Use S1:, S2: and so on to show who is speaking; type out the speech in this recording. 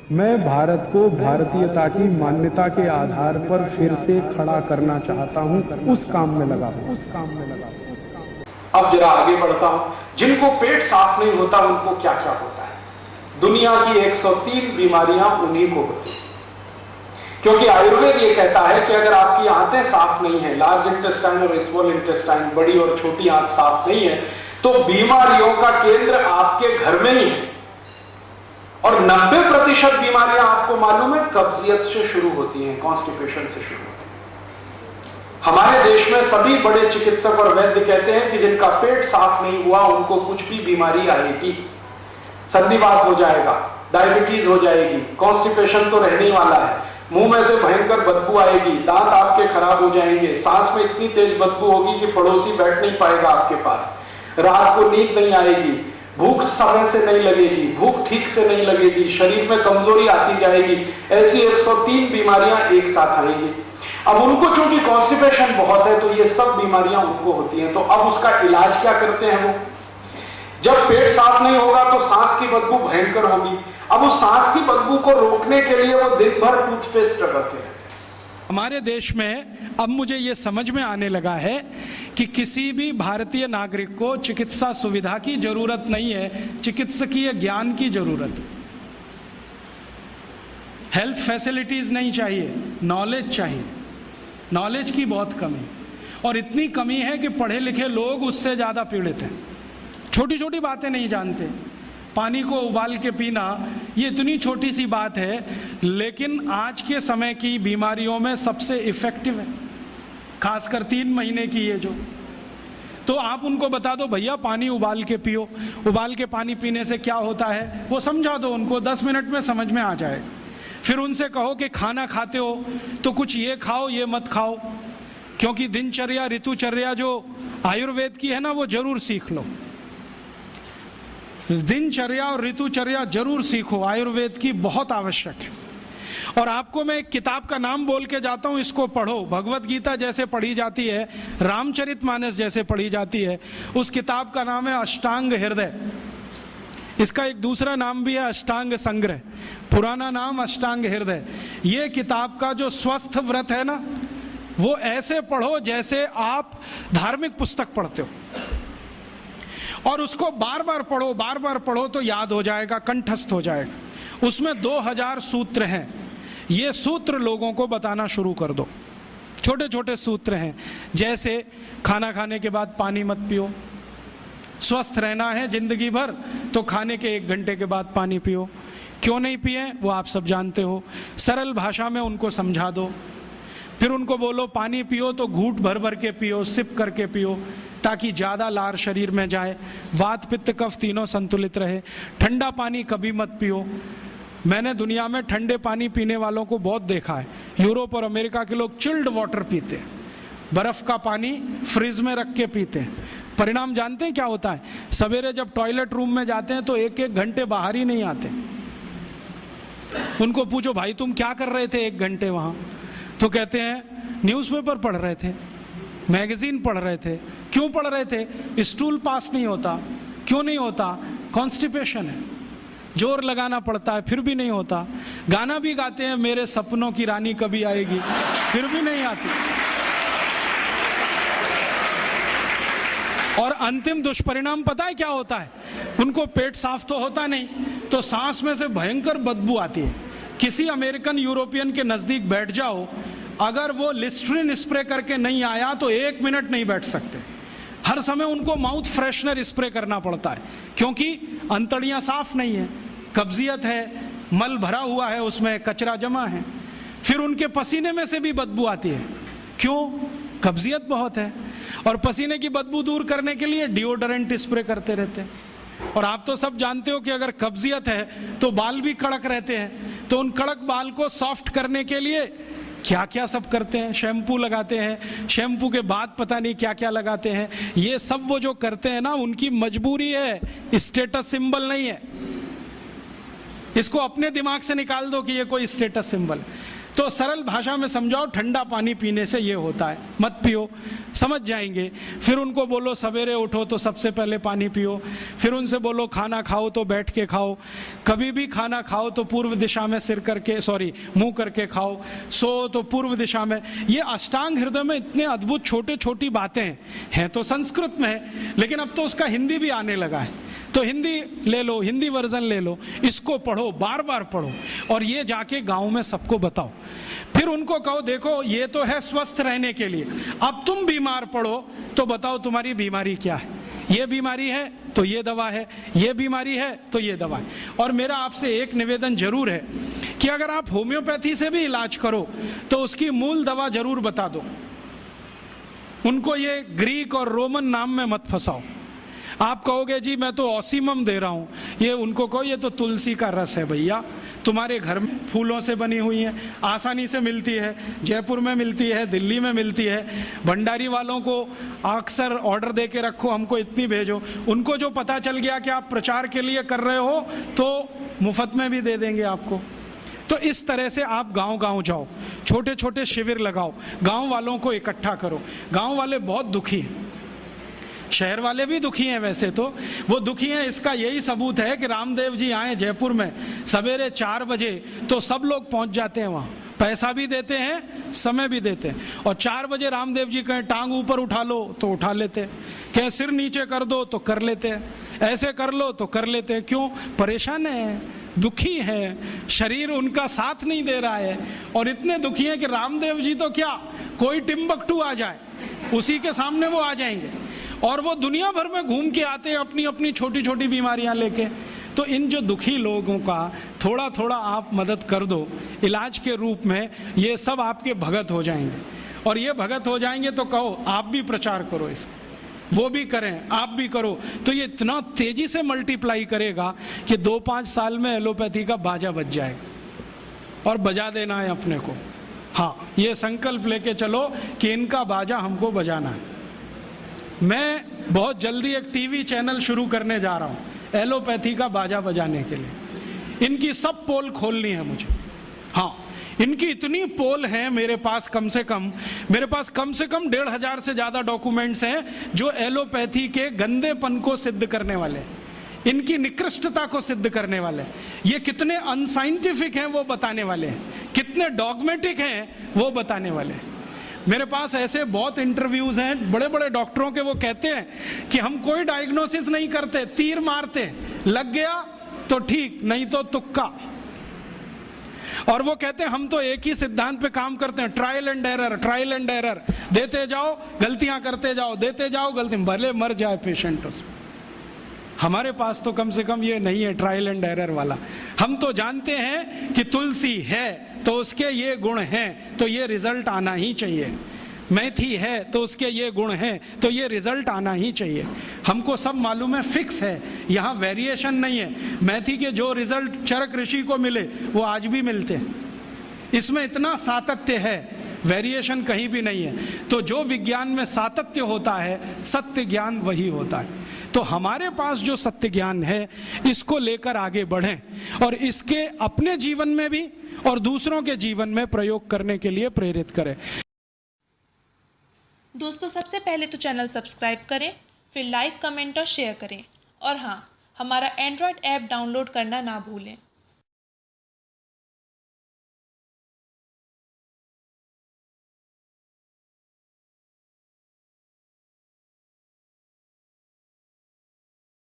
S1: मैं भारत को भारतीयता की मान्यता के आधार पर फिर से खड़ा करना चाहता हूं, उस काम में लगा हूं।
S2: अब जरा आगे बढ़ता हूं। जिनको पेट साफ नहीं होता उनको क्या क्या होता है? दुनिया की 103 बीमारियां उन्हीं को होती हैं, क्योंकि आयुर्वेद ये कहता है कि अगर आपकी आंतें साफ नहीं है, लार्ज इंटेस्टाइन और स्मॉल इंटेस्टाइन, बड़ी और छोटी आंत साफ नहीं है, तो बीमारियों का केंद्र आपके घर में ही है। और 90% बीमारियां आपको मालूम है कब्जियत से शुरू होती हैं, कॉन्स्टिपेशन से शुरू होती हैं। हमारे देश में सभी बड़े चिकित्सक और वैद्य कहते हैं कि जिनका पेट साफ नहीं हुआ उनको कुछ भी बीमारी आएगी, संधिवात हो जाएगा, डायबिटीज हो जाएगी, कॉन्स्टिपेशन तो रहने वाला है, मुंह में से भयंकर बदबू आएगी, दांत आपके खराब हो जाएंगे, सांस में इतनी तेज बदबू होगी कि पड़ोसी बैठ नहीं पाएगा आपके पास, रात को नींद नहीं आएगी, भूख समय से नहीं लगेगी, भूख ठीक से नहीं लगेगी, शरीर में कमजोरी आती जाएगी। ऐसी 103 बीमारियां एक साथ आएंगी। अब उनको चूंकि कॉन्स्टिपेशन बहुत है तो ये सब बीमारियां उनको होती हैं। तो अब उसका इलाज क्या करते हैं वो? जब पेट साफ नहीं होगा तो सांस की बदबू भयंकर होगी। अब उस सांस की बदबू को रोकने के लिए वो दिन भर टूथपेस्ट रगड़ते हैं।
S3: हमारे देश में अब मुझे ये समझ में आने लगा है कि किसी भी भारतीय नागरिक को चिकित्सा सुविधा की जरूरत नहीं है, चिकित्सकीय ज्ञान की जरूरत है। हेल्थ फैसिलिटीज नहीं चाहिए, नॉलेज चाहिए। नॉलेज की बहुत कमी, और इतनी कमी है कि पढ़े लिखे लोग उससे ज़्यादा पीड़ित हैं। छोटी छोटी बातें नहीं जानते। पानी को उबाल के पीना ये इतनी छोटी सी बात है, लेकिन आज के समय की बीमारियों में सबसे इफेक्टिव है, खासकर 3 महीने की ये जो। तो आप उनको बता दो भैया पानी उबाल के पियो, उबाल के पानी पीने से क्या होता है वो समझा दो उनको, 10 मिनट में समझ में आ जाए। फिर उनसे कहो कि खाना खाते हो तो कुछ ये खाओ ये मत खाओ, क्योंकि दिनचर्या ऋतुचर्या जो आयुर्वेद की है ना वो जरूर सीख लो। दिनचर्या और ऋतुचर्या जरूर सीखो, आयुर्वेद की बहुत आवश्यक है। और आपको मैं एक किताब का नाम बोल के जाता हूं, इसको पढ़ो। भगवत गीता जैसे पढ़ी जाती है, रामचरितमानस जैसे पढ़ी जाती है, उस किताब का नाम है अष्टांग हृदय। इसका एक दूसरा नाम भी है अष्टांग संग्रह, पुराना नाम अष्टांग हृदय। ये किताब का जो स्वस्थ व्रत है ना, वो ऐसे पढ़ो जैसे आप धार्मिक पुस्तक पढ़ते हो, और उसको बार बार पढ़ो तो याद हो जाएगा, कंठस्थ हो जाएगा। उसमें 2000 सूत्र हैं। ये सूत्र लोगों को बताना शुरू कर दो। छोटे छोटे सूत्र हैं, जैसे खाना खाने के बाद पानी मत पियो, स्वस्थ रहना है जिंदगी भर तो खाने के 1 घंटे के बाद पानी पियो। क्यों नहीं पिए वो आप सब जानते हो, सरल भाषा में उनको समझा दो। फिर उनको बोलो पानी पियो तो घूंट भर भर के पियो, सिप करके पियो, ताकि ज़्यादा लार शरीर में जाए, वात पित्त कफ तीनों संतुलित रहे। ठंडा पानी कभी मत पियो। मैंने दुनिया में ठंडे पानी पीने वालों को बहुत देखा है। यूरोप और अमेरिका के लोग चिल्ड वाटर पीते हैं, बर्फ़ का पानी फ्रिज में रख के पीते हैं। परिणाम जानते हैं क्या होता है? सवेरे जब टॉयलेट रूम में जाते हैं तो 1-1 घंटे बाहर ही नहीं आते। उनको पूछो भाई तुम क्या कर रहे थे 1 घंटे वहाँ? तो कहते हैं न्यूज़पेपर पढ़ रहे थे, मैगजीन पढ़ रहे थे। क्यों पढ़ रहे थे? स्टूल पास नहीं होता। क्यों नहीं होता? कॉन्स्टिपेशन है, जोर लगाना पड़ता है फिर भी नहीं होता। गाना भी गाते हैं मेरे सपनों की रानी कभी आएगी, फिर भी नहीं आती। और अंतिम दुष्परिणाम पता है क्या होता है? उनको पेट साफ तो होता नहीं, तो सांस में से भयंकर बदबू आती है। किसी अमेरिकन यूरोपियन के नजदीक बैठ जाओ, अगर वो लिस्ट्रीन स्प्रे करके नहीं आया तो 1 मिनट नहीं बैठ सकते। हर समय उनको माउथ फ्रेशनर स्प्रे करना पड़ता है, क्योंकि अंतड़ियां साफ नहीं है, कब्जियत है, मल भरा हुआ है, उसमें कचरा जमा है। फिर उनके पसीने में से भी बदबू आती है। क्यों? कब्जियत बहुत है। और पसीने की बदबू दूर करने के लिए डिओडोरेंट स्प्रे करते रहते हैं। और आप तो सब जानते हो कि अगर कब्जियत है तो बाल भी कड़क रहते हैं, तो उन कड़क बाल को सॉफ्ट करने के लिए क्या क्या सब करते हैं। शैम्पू लगाते हैं, शैम्पू के बाद पता नहीं क्या क्या लगाते हैं। ये सब वो जो करते हैं ना, उनकी मजबूरी है, स्टेटस सिंबल नहीं है। इसको अपने दिमाग से निकाल दो कि ये कोई स्टेटस सिंबल। तो सरल भाषा में समझाओ, ठंडा पानी पीने से ये होता है, मत पियो, समझ जाएंगे। फिर उनको बोलो सवेरे उठो तो सबसे पहले पानी पियो। फिर उनसे बोलो खाना खाओ तो बैठ के खाओ, कभी भी खाना खाओ तो पूर्व दिशा में मुंह करके खाओ, सो तो पूर्व दिशा में। ये अष्टांग हृदय में इतने अद्भुत छोटे छोटी बातें हैं तो संस्कृत में है, लेकिन अब तो उसका हिंदी भी आने लगा है। तो हिंदी ले लो, हिंदी वर्जन ले लो, इसको पढ़ो, बार बार पढ़ो, और ये जाके गांव में सबको बताओ। फिर उनको कहो देखो ये तो है स्वस्थ रहने के लिए, अब तुम बीमार पड़ो तो बताओ तुम्हारी बीमारी क्या है। ये बीमारी है तो ये दवा है, ये बीमारी है तो ये दवा है। और मेरा आपसे एक निवेदन जरूर है कि अगर आप होम्योपैथी से भी इलाज करो तो उसकी मूल दवा जरूर बता दो। उनको ये ग्रीक और रोमन नाम में मत फंसाओ। आप कहोगे जी मैं तो ऑसीमम दे रहा हूँ, ये उनको कहो ये तो तुलसी का रस है भैया, तुम्हारे घर में फूलों से बनी हुई है, आसानी से मिलती है, जयपुर में मिलती है, दिल्ली में मिलती है। भंडारी वालों को अक्सर ऑर्डर दे के रखो, हमको इतनी भेजो। उनको जो पता चल गया कि आप प्रचार के लिए कर रहे हो तो मुफ्त में भी दे देंगे आपको। तो इस तरह से आप गांव गांव जाओ, छोटे छोटे शिविर लगाओ, गांव वालों को इकट्ठा करो। गांव वाले बहुत दुखी हैं, शहर वाले भी दुखी हैं, वैसे तो वो दुखी हैं। इसका यही सबूत है कि रामदेव जी आए जयपुर में सवेरे 4 बजे तो सब लोग पहुंच जाते हैं वहाँ, पैसा भी देते हैं, समय भी देते हैं। और 4 बजे रामदेव जी कहें टांग ऊपर उठा लो तो उठा लेते हैं, कहें सिर नीचे कर दो तो कर लेते हैं, ऐसे कर लो तो कर लेते हैं। क्यों? परेशान है, दुखी है, शरीर उनका साथ नहीं दे रहा है। और इतने दुखी हैं कि रामदेव जी तो क्या, कोई टिम्बकटू आ जाए उसी के सामने वो आ जाएंगे, और वो दुनिया भर में घूम के आते हैं अपनी अपनी छोटी छोटी बीमारियां लेके। तो इन जो दुखी लोगों का थोड़ा थोड़ा आप मदद कर दो इलाज के रूप में, ये सब आपके भगत हो जाएंगे। और ये भगत हो जाएंगे तो कहो आप भी प्रचार करो इसका, वो भी करें, आप भी करो, तो ये इतना तेजी से मल्टीप्लाई करेगा कि 2-5 साल में एलोपैथी का बाजा बज जाएगा। और बजा देना है अपने को, हाँ, ये संकल्प लेके चलो कि इनका बाजा हमको बजाना है। मैं बहुत जल्दी एक टीवी चैनल शुरू करने जा रहा हूँ एलोपैथी का बाजा बजाने के लिए। इनकी सब पोल खोलनी है मुझे, हाँ, इनकी इतनी पोल हैं मेरे पास, कम से कम 1,500 से ज़्यादा डॉक्यूमेंट्स हैं जो एलोपैथी के गंदेपन को सिद्ध करने वाले, इनकी निकृष्टता को सिद्ध करने वाले, ये कितने अनसाइंटिफिक हैं वो बताने वाले हैं, कितने डॉगमेटिक हैं वो बताने वाले हैं। मेरे पास ऐसे बहुत इंटरव्यूज हैं बड़े बड़े डॉक्टरों के, वो कहते हैं कि हम कोई डायग्नोसिस नहीं करते, तीर मारते, लग गया तो ठीक, नहीं तो तुक्का। और वो कहते हैं हम तो एक ही सिद्धांत पे काम करते हैं, ट्रायल एंड एरर, देते जाओ गलतियां करते जाओ, देते जाओ गलती, भले मर जाए पेशेंट उसमें। हमारे पास तो कम से कम ये नहीं है ट्रायल एंड एरर वाला। हम तो जानते हैं कि तुलसी है तो उसके ये गुण हैं तो ये रिजल्ट आना ही चाहिए, मेथी है तो उसके ये गुण हैं तो ये रिजल्ट आना ही चाहिए। हमको सब मालूम है, फिक्स है, यहाँ वेरिएशन नहीं है। मेथी के जो रिजल्ट चरक ऋषि को मिले वो आज भी मिलते हैं, इसमें इतना सातत्य है, वेरिएशन कहीं भी नहीं है। तो जो विज्ञान में सातत्य होता है, सत्य ज्ञान वही होता है। तो हमारे पास जो सत्य ज्ञान है इसको लेकर आगे बढ़ें और इसके अपने जीवन में भी और दूसरों के जीवन में प्रयोग करने के लिए प्रेरित करें।
S4: दोस्तों, सबसे पहले तो चैनल सब्सक्राइब करें, फिर लाइक, कमेंट और शेयर करें। और हाँ, हमारा एंड्रॉयड ऐप डाउनलोड करना ना भूलें।